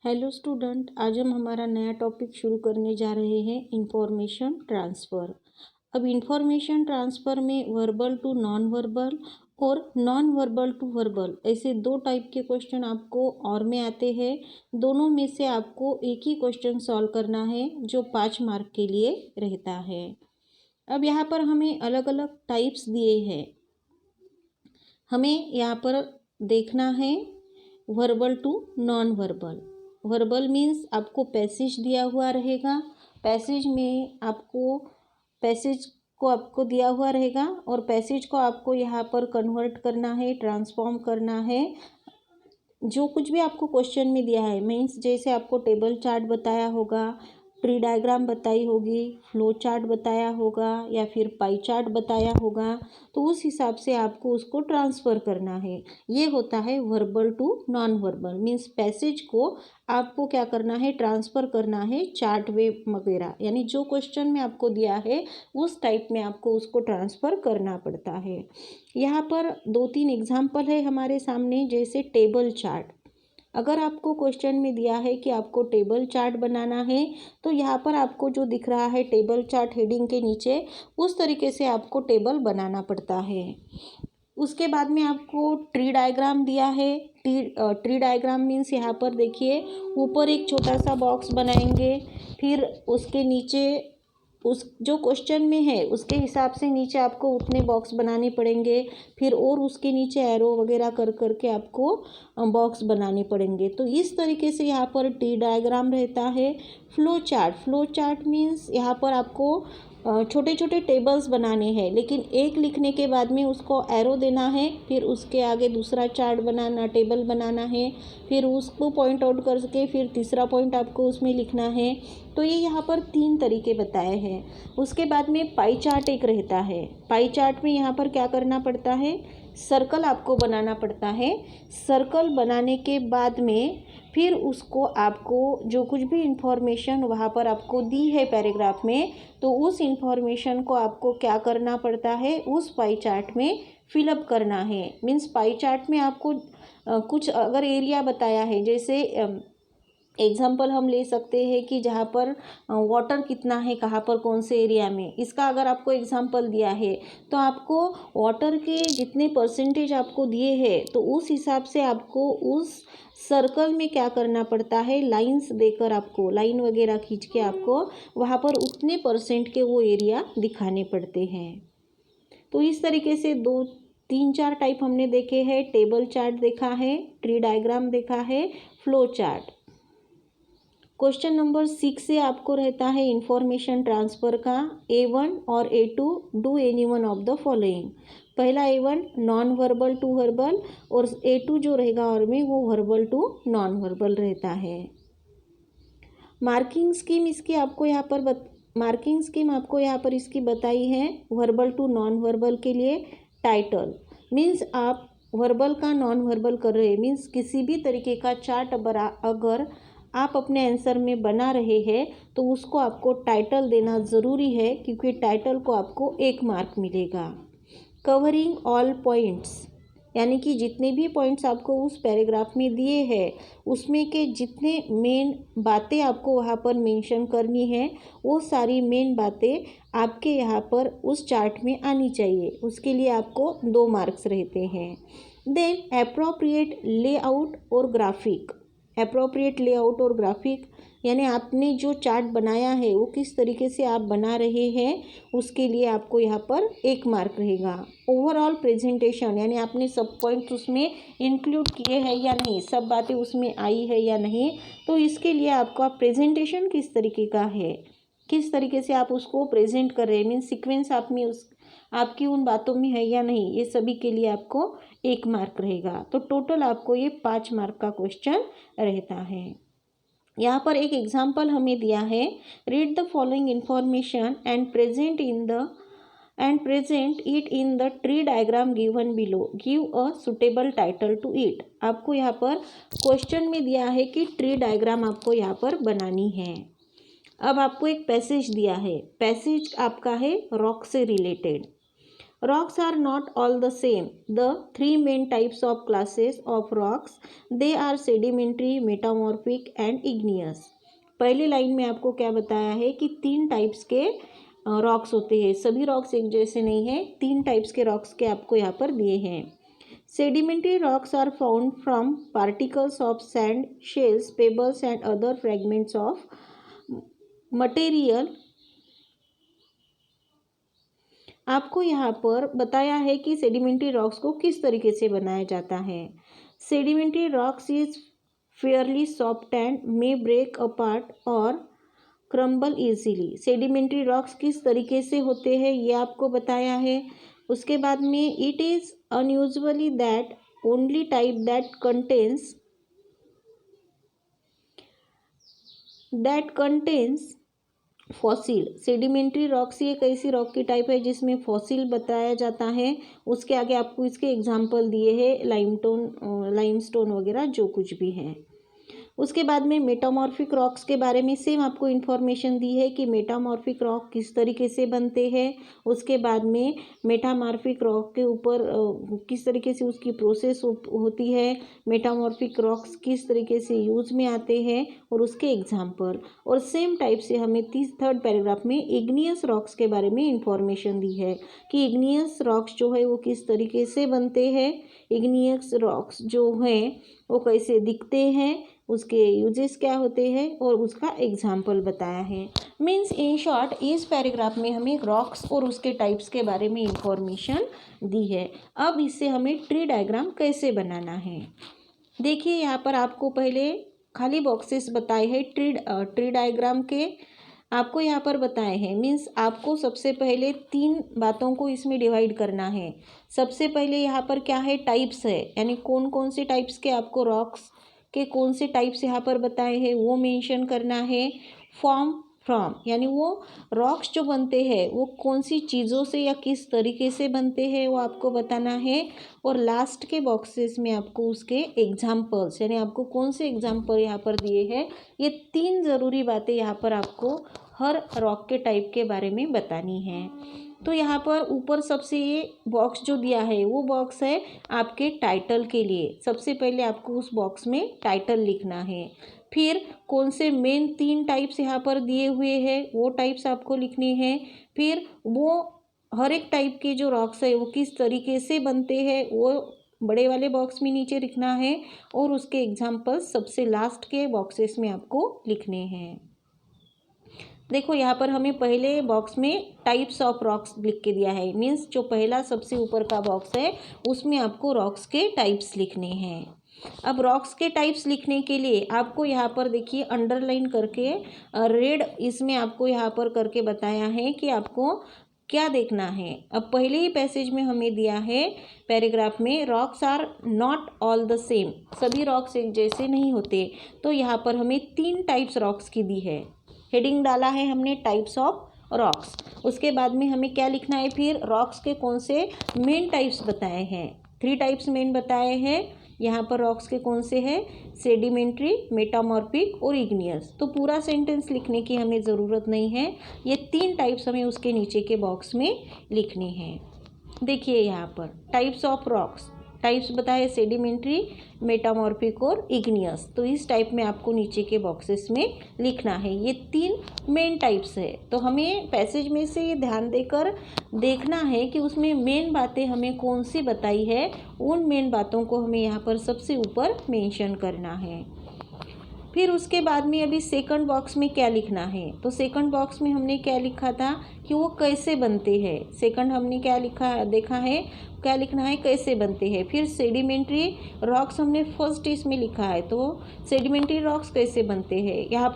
Hello student, आज हम हमारा नया टॉपिक शुरू करने जा रहे हैं इंफॉर्मेशन ट्रांसफ़र। अब इंफॉर्मेशन ट्रांसफ़र में वर्बल टू नॉन वर्बल और नॉन वर्बल टू वर्बल ऐसे दो टाइप के क्वेश्चन आपको और में आते हैं। दोनों में से आपको एक ही क्वेश्चन सॉल्व करना है जो 5 मार्क के लिए रहता है। अब यहाँ पर हमें अलग अलग टाइप्स दिए हैं। हमें यहाँ पर देखना है verbal to non verbal. Verbal means आपको पैसेज दिया हुआ रहेगा, पैसेज में आपको पैसेज को आपको दिया हुआ रहेगा और पैसेज को आपको यहाँ पर कन्वर्ट करना है, ट्रांसफॉर्म करना है। जो कुछ भी आपको क्वेश्चन में दिया है मीन्स जैसे आपको टेबल चार्ट बताया होगा, ट्री डायग्राम बताई होगी, फ्लो चार्ट बताया होगा या फिर पाई चार्ट बताया होगा, तो उस हिसाब से आपको उसको ट्रांसफ़र करना है। ये होता है verbal to non verbal. Means passage को आपको क्या करना है, ट्रांसफ़र करना है चार्ट वे वगैरह, यानी जो क्वेश्चन में आपको दिया है उस टाइप में आपको उसको ट्रांसफ़र करना पड़ता है। यहाँ पर 2-3 एग्जाम्पल है हमारे सामने, जैसे टेबल चार्ट। अगर आपको क्वेश्चन में दिया है कि आपको टेबल चार्ट बनाना है, तो यहाँ पर आपको जो दिख रहा है टेबल चार्ट हेडिंग के नीचे, उस तरीके से आपको टेबल बनाना पड़ता है। उसके बाद में आपको ट्री डायग्राम दिया है। ट्री डायग्राम मीन्स यहाँ पर देखिए, ऊपर एक छोटा सा बॉक्स बनाएंगे, फिर उसके नीचे उस जो क्वेश्चन में है उसके हिसाब से नीचे आपको उतने बॉक्स बनाने पड़ेंगे, फिर और उसके नीचे एरो वगैरह कर करके आपको बॉक्स बनाने पड़ेंगे। तो इस तरीके से यहाँ पर ट्री डायग्राम रहता है। फ्लो चार्ट मीन्स यहाँ पर आपको छोटे छोटे टेबल्स बनाने हैं, लेकिन एक लिखने के बाद में उसको एरो देना है, फिर उसके आगे दूसरा चार्ट बनाना, टेबल बनाना है, फिर उसको पॉइंट आउट करके फिर तीसरा पॉइंट आपको उसमें लिखना है। तो ये यहाँ पर 3 तरीके बताए हैं। उसके बाद में पाई चार्ट एक रहता है। पाई चार्ट में यहाँ पर क्या करना पड़ता है, सर्कल आपको बनाना पड़ता है। सर्कल बनाने के बाद में फिर उसको आपको जो कुछ भी इंफॉर्मेशन वहाँ पर आपको दी है पैराग्राफ में, तो उस इंफॉर्मेशन को आपको क्या करना पड़ता है, उस पाई चार्ट में फिलअप करना है। मीन्स पाई चार्ट में आपको कुछ अगर एरिया बताया है, जैसे एग्जाम्पल हम ले सकते हैं कि जहाँ पर वाटर कितना है, कहाँ पर कौन से एरिया में, इसका अगर आपको एग्जाम्पल दिया है तो आपको वाटर के जितने परसेंटेज आपको दिए हैं, तो उस हिसाब से आपको उस सर्कल में क्या करना पड़ता है, लाइंस देकर आपको लाइन वगैरह खींच के आपको वहाँ पर उतने परसेंट के वो एरिया दिखाने पड़ते हैं। तो इस तरीके से 2-3-4 टाइप हमने देखे हैं। टेबल चार्ट देखा है, ट्री डायग्राम देखा है, फ्लो चार्ट। क्वेश्चन नंबर 6 से आपको रहता है इंफॉर्मेशन ट्रांसफ़र का। A1 और A2 do any one of the following. पहला A1 non verbal to verbal और A2 जो रहेगा और में वो वर्बल टू नॉन वर्बल रहता है। मार्किंग स्कीम इसकी आपको यहाँ पर मार्किंग स्कीम आपको यहाँ पर इसकी बताई है। वर्बल टू नॉन वर्बल के लिए टाइटल मीन्स आप वर्बल का नॉन वर्बल कर रहे हैं, मीन्स किसी भी तरीके का चार्ट अगर आप अपने आंसर में बना रहे हैं तो उसको आपको टाइटल देना ज़रूरी है, क्योंकि टाइटल को आपको 1 मार्क मिलेगा। कवरिंग ऑल पॉइंट्स, यानी कि जितने भी पॉइंट्स आपको उस पैराग्राफ में दिए हैं उसमें के जितने मेन बातें आपको वहाँ पर मेंशन करनी है, वो सारी मेन बातें आपके यहाँ पर उस चार्ट में आनी चाहिए। उसके लिए आपको 2 मार्क्स रहते हैं। देन एप्रोप्रिएट लेआउट और ग्राफिक। एप्रोप्रिएट लेआउट और ग्राफिक यानी आपने जो चार्ट बनाया है वो किस तरीके से आप बना रहे हैं, उसके लिए आपको यहाँ पर 1 मार्क रहेगा। ओवरऑल प्रेजेंटेशन यानी आपने सब पॉइंट्स उसमें इंक्लूड किए हैं या नहीं, सब बातें उसमें आई है या नहीं, तो इसके लिए आपका प्रेजेंटेशन किस तरीके का है, किस तरीके से आप उसको प्रेजेंट कर रहे हैं, मीन्स सीक्वेंस आप में उस आपकी उन बातों में है या नहीं, ये सभी के लिए आपको 1 मार्क रहेगा। तो टोटल आपको ये 5 मार्क का क्वेश्चन रहता है। यहाँ पर एक एग्जाम्पल हमें दिया है, read the following information and present it in the tree diagram given below, give a suitable title to it. आपको यहाँ पर क्वेश्चन में दिया है कि ट्री डायग्राम आपको यहाँ पर बनानी है। अब आपको एक पैसेज दिया है, पैसेज आपका है रॉक से related. Rocks are not all the same. The three main types of classes of rocks, they are sedimentary, metamorphic and igneous. पहली लाइन में आपको क्या बताया है कि तीन टाइप्स के रॉक्स होते हैं. सभी रॉक्स एक जैसे नहीं हैं. तीन टाइप्स के रॉक्स के आपको यहाँ पर दिए हैं. Sedimentary rocks are found from particles of sand, shells, pebbles and other fragments of material. आपको यहाँ पर बताया है कि सेडिमेंट्री रॉक्स को किस तरीके से बनाया जाता है. Sedimentary rocks is fairly soft and may break apart और क्रम्बल इजीली. सेडिमेंट्री रॉक्स किस तरीके से होते हैं ये आपको बताया है. उसके बाद में it is unusually that only type that contains fossil. Sedimentary rocks एक ऐसी रॉक की टाइप है जिसमें फॉसिल बताया जाता है. उसके आगे आपको इसके एग्जाम्पल दिए हैं, लाइमस्टोन वगैरह जो कुछ भी हैं. उसके बाद में मेटामॉर्फिक रॉक्स के बारे में सेम आपको इन्फॉर्मेशन दी है कि मेटामॉर्फिक रॉक किस तरीके से बनते हैं. उसके बाद में मेटामॉर्फिक रॉक के ऊपर किस तरीके से उसकी प्रोसेस होती है, मेटामॉर्फिक रॉक्स किस तरीके से यूज में आते हैं और उसके एग्जाम्पल. और सेम टाइप से हमें थर्ड पैराग्राफ में इग्नियस रॉक्स के बारे में इंफॉर्मेशन दी है कि इग्नियस रॉक्स जो है वो किस तरीके से बनते हैं, इग्नियस रॉक्स जो हैं वो कैसे दिखते हैं, उसके यूजेस क्या होते हैं और उसका एग्जाम्पल बताया है. मीन्स इन शॉर्ट इस पैराग्राफ में हमें रॉक्स और उसके टाइप्स के बारे में इंफॉर्मेशन दी है. अब इससे हमें ट्री डायग्राम कैसे बनाना है. देखिए यहाँ पर आपको पहले खाली बॉक्सेस बताए हैं ट्री डायग्राम के, आपको यहाँ पर बताए हैं. मीन्स आपको सबसे पहले तीन बातों को इसमें डिवाइड करना है. सबसे पहले यहाँ पर क्या है, टाइप्स है, यानी कौन कौन से टाइप्स के आपको रॉक्स के कौन से टाइप्स यहाँ पर बताए हैं वो मेंशन करना है. फॉर्म फ्रॉम, यानी वो रॉक्स जो बनते हैं वो कौन सी चीज़ों से या किस तरीके से बनते हैं वो आपको बताना है. और लास्ट के बॉक्सेस में आपको उसके एग्जाम्पल्स, यानी आपको कौन से एग्जाम्पल यहाँ पर दिए हैं, ये तीन ज़रूरी बातें यहाँ पर आपको हर रॉक के टाइप के बारे में बतानी है. तो यहाँ पर ऊपर सबसे ये बॉक्स जो दिया है वो बॉक्स है आपके टाइटल के लिए. सबसे पहले आपको उस बॉक्स में टाइटल लिखना है. फिर कौन से मेन तीन टाइप्स यहाँ पर दिए हुए हैं वो टाइप्स आपको लिखने हैं. फिर वो हर एक टाइप के जो रॉक्स है वो किस तरीके से बनते हैं वो बड़े वाले बॉक्स में नीचे लिखना है. और उसके एग्जाम्पल्स सबसे लास्ट के बॉक्सेस में आपको लिखने हैं. देखो यहाँ पर हमें पहले बॉक्स में टाइप्स ऑफ रॉक्स लिख के दिया है. मीन्स जो पहला सबसे ऊपर का बॉक्स है उसमें आपको रॉक्स के टाइप्स लिखने हैं. अब रॉक्स के टाइप्स लिखने के लिए आपको यहाँ पर देखिए अंडरलाइन करके रेड इसमें आपको यहाँ पर करके बताया है कि आपको क्या देखना है. अब पहले ही पैसेज में हमें दिया है पैराग्राफ में, rocks are not all the same. सभी रॉक्स एक जैसे नहीं होते. तो यहाँ पर हमें तीन टाइप्स रॉक्स की दी है. हेडिंग डाला है हमने टाइप्स ऑफ रॉक्स. उसके बाद में हमें क्या लिखना है, फिर रॉक्स के कौन से मेन टाइप्स बताए हैं. थ्री टाइप्स मेन बताए हैं. यहाँ पर रॉक्स के कौन से हैं, सेडिमेंट्री, मेटामॉर्फिक और इग्नियस. तो पूरा सेंटेंस लिखने की हमें ज़रूरत नहीं है. ये तीन टाइप्स हमें उसके नीचे के बॉक्स में लिखने हैं. देखिए यहाँ पर टाइप्स ऑफ रॉक्स, टाइप्स बताए सेडिमेंट्री, मेटामॉर्फिक और इग्नियस. तो इस टाइप में आपको नीचे के बॉक्सेस में लिखना है. ये तीन मेन टाइप्स है. तो हमें पैसेज में से ये ध्यान देकर देखना है कि उसमें मेन बातें हमें कौन सी बताई है. उन मेन बातों को हमें यहाँ पर सबसे ऊपर मेंशन करना है. फिर उसके बाद में अभी सेकंड बॉक्स में क्या लिखना है. तो सेकंड बॉक्स में हमने क्या लिखा था कि वो कैसे बनते हैं. सेकंड हमने क्या लिखा देखा है, क्या लिखना है, कैसे बनते हैं. फिर सेडिमेंट्री रॉक्स हमने फर्स्ट इसमें लिखा है. तो सेडिमेंट्री रॉक्स कैसे बनते हैं, यहाँ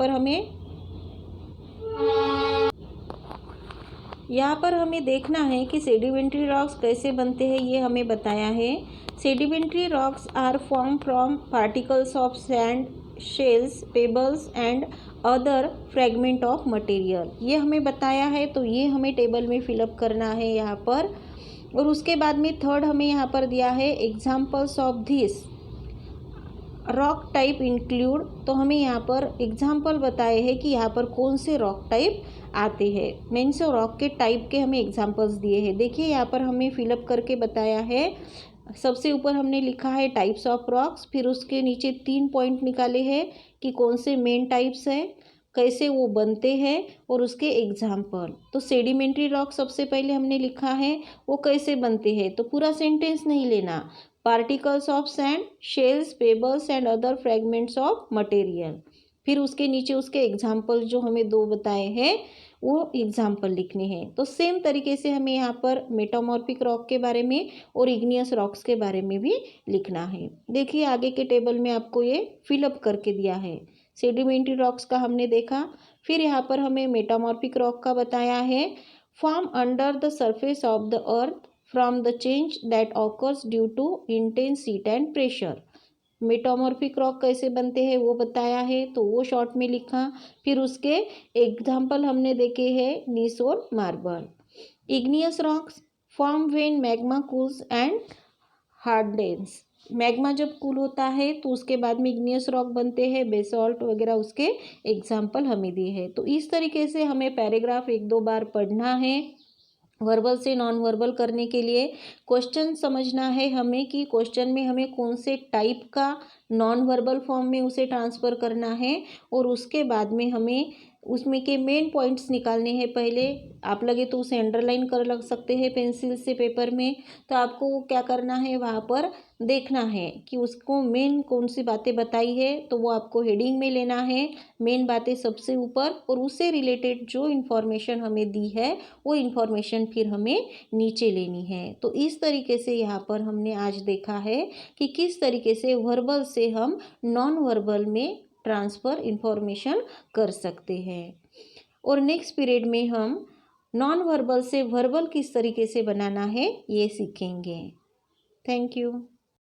पर हमें देखना है कि सेडिमेंट्री रॉक्स कैसे बनते हैं ये हमें बताया है. Sedimentary rocks are form from particles of sand, shells, pebbles and other fragment of material. ये हमें बताया है. तो ये हमें टेबल में फिलअप करना है यहाँ पर. और उसके बाद में थर्ड हमें यहाँ पर दिया है examples of this. Rock type include, तो हमें यहाँ पर एग्जाम्पल बताए हैं कि यहाँ पर कौन से रॉक टाइप आते हैं। मीन्स रॉक के टाइप के हमें एग्जाम्पल्स दिए हैं। देखिए यहाँ पर हमें फिलअप करके बताया है। सबसे ऊपर हमने लिखा है टाइप्स ऑफ रॉक्स, फिर उसके नीचे 3 पॉइंट निकाले हैं कि कौन से मेन टाइप्स हैं, कैसे वो बनते हैं और उसके एग्जाम्पल। तो सेडिमेंट्री रॉक सबसे पहले हमने लिखा है, वो कैसे बनते हैं, तो पूरा सेंटेंस नहीं लेना। Particles of sand, shells, pebbles and other fragments of material. फिर उसके नीचे उसके एग्जाम्पल जो हमें 2 बताए हैं वो एग्जाम्पल लिखने हैं। तो सेम तरीके से हमें यहाँ पर मेटामॉर्फिक रॉक के बारे में और इग्नियस रॉक्स के बारे में भी लिखना है। देखिए आगे के टेबल में आपको ये फिलअप करके दिया है। सेडिमेंट्री रॉक्स का हमने देखा, फिर यहाँ पर हमें मेटामॉर्फिक रॉक का बताया है। Form under the surface of the earth from the change that occurs due to intense heat and pressure. Metamorphic rock कैसे बनते हैं वो बताया है, तो वो शॉर्ट में लिखा। फिर उसके एग्जाम्पल हमने देखे हैं, नीस और marble. Igneous rocks form when magma cools and hardens. Magma जब कूल होता है तो उसके बाद में इग्नियस रॉक बनते हैं, बेसॉल्ट वगैरह उसके एग्जाम्पल हमें दिए हैं। तो इस तरीके से हमें पैराग्राफ 1-2 बार पढ़ना है। वर्बल से नॉन वर्बल करने के लिए क्वेश्चन समझना है हमें कि क्वेश्चन में हमें कौन से टाइप का नॉन वर्बल फॉर्म में उसे ट्रांसफ़र करना है, और उसके बाद में हमें उसमें के मेन पॉइंट्स निकालने हैं। पहले आप लगे तो उसे अंडरलाइन कर लग सकते हैं पेंसिल से पेपर में। तो आपको क्या करना है, वहाँ पर देखना है कि उसको मेन कौन सी बातें बताई है, तो वो आपको हेडिंग में लेना है, मेन बातें सबसे ऊपर, और उससे रिलेटेड जो इन्फॉर्मेशन हमें दी है वो इन्फॉर्मेशन फिर हमें नीचे लेनी है। तो इस तरीके से यहाँ पर हमने आज देखा है कि किस तरीके से वर्बल से हम नॉन वर्बल में ट्रांसफ़र इन्फॉर्मेशन कर सकते हैं। और नेक्स्ट पीरियड में हम नॉन वर्बल से वर्बल किस तरीके से बनाना है ये सीखेंगे। Thank you.